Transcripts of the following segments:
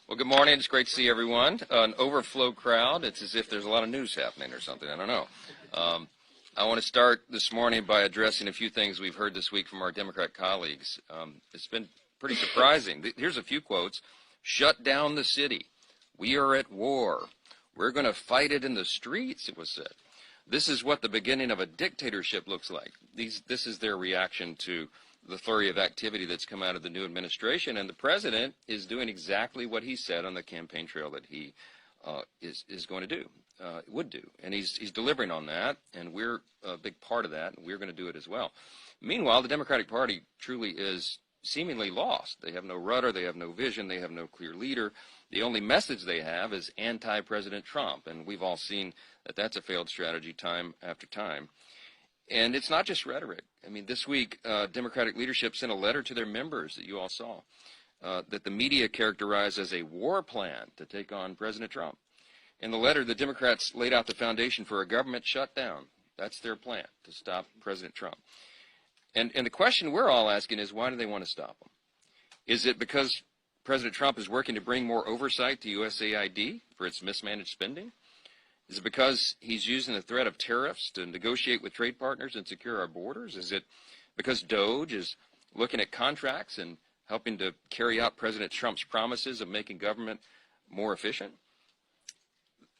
Well, good morning. It's great to see everyone. An overflow crowd. It's as if there's a lot of news happening or something. I don't know. I want to start this morning by addressing a few things we've heard this week from our Democrat colleagues. It's been pretty surprising. Here's a few quotes. Shut down the city. We are at war. We're going to fight it in the streets, it was said. This is what the beginning of a dictatorship looks like. This is their reaction to the flurry of activity that's come out of the new administration, and the president is doing exactly what he said on the campaign trail that he is going to do, would do, and he's delivering on that, and we're a big part of that, and we're going to do it as well. Meanwhile, the Democratic Party truly is seemingly lost. They have no rudder, they have no vision, they have no clear leader. The only message they have is anti-President Trump, and we've all seen that that's a failed strategy time after time. And it's not just rhetoric. I mean, this week, Democratic leadership sent a letter to their members that you all saw that the media characterized as a war plan to take on President Trump. In the letter, the Democrats laid out the foundation for a government shutdown. That's their plan, to stop President Trump. And the question we're all asking is, why do they want to stop him? Is it because President Trump is working to bring more oversight to USAID for its mismanaged spending? Is it because he's using the threat of tariffs to negotiate with trade partners and secure our borders? Is it because DOJ is looking at contracts and helping to carry out President Trump's promises of making government more efficient?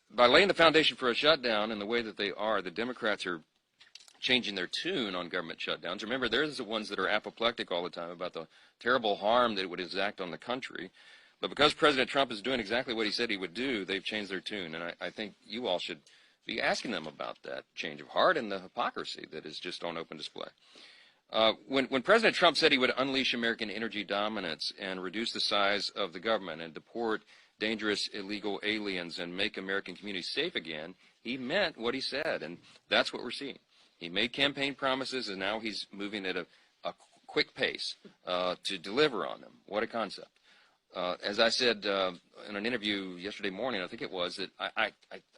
By laying the foundation for a shutdown in the way that they are, the Democrats are changing their tune on government shutdowns. Remember, they're the ones that are apoplectic all the time about the terrible harm that it would exact on the country. But because President Trump is doing exactly what he said he would do, they've changed their tune. And I think you all should be asking them about that change of heart and the hypocrisy that is just on open display. When President Trump said he would unleash American energy dominance and reduce the size of the government and deport dangerous illegal aliens and make American communities safe again, he meant what he said. And that's what we're seeing. He made campaign promises, and now he's moving at a quick pace to deliver on them. What a concept. As I said in an interview yesterday morning, I think it was, that I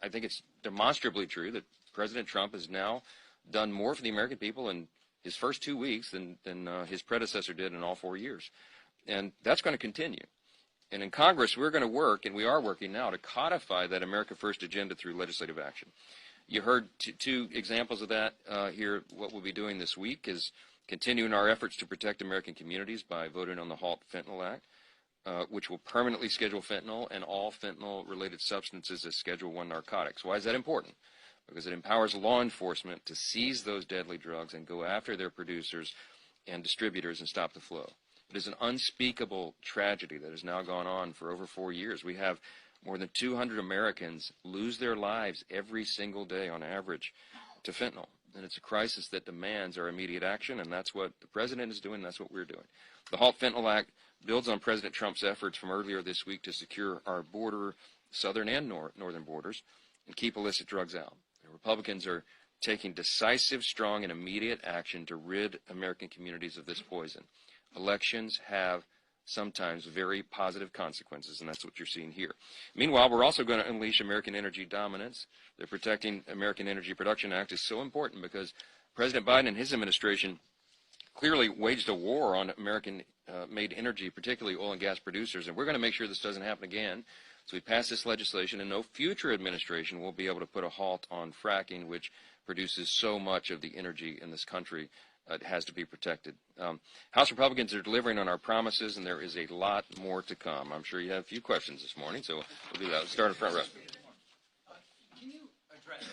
think it's demonstrably true that President Trump has now done more for the American people in his first 2 weeks than his predecessor did in all 4 years. And that's going to continue. And in Congress, we're going to work, and we are working now, to codify that America First agenda through legislative action. You heard two examples of that here. What we'll be doing this week is continuing our efforts to protect American communities by voting on the HALT Fentanyl Act, which will permanently schedule fentanyl and all fentanyl-related substances as Schedule I narcotics. Why is that important? Because it empowers law enforcement to seize those deadly drugs and go after their producers and distributors and stop the flow. It is an unspeakable tragedy that has now gone on for over 4 years. We have more than 200 Americans lose their lives every single day on average to fentanyl. And it's a crisis that demands our immediate action, and that's what the president is doing, and that's what we're doing. The HALT Fentanyl Act builds on President Trump's efforts from earlier this week to secure our border, southern and northern borders, and keep illicit drugs out. The Republicans are taking decisive, strong, and immediate action to rid American communities of this poison. Elections have sometimes very positive consequences, and that's what you're seeing here. Meanwhile, we're also going to unleash American energy dominance. The Protecting American Energy Production Act is so important because President Biden and his administration clearly waged a war on American-made energy, particularly oil and gas producers, and we're going to make sure this doesn't happen again. So we pass this legislation, and no future administration will be able to put a halt on fracking, which produces so much of the energy in this country. It has to be protected. House Republicans are delivering on our promises, and there is a lot more to come. I'm sure you have a few questions this morning, so we'll do that. Let's start in front row. Can you address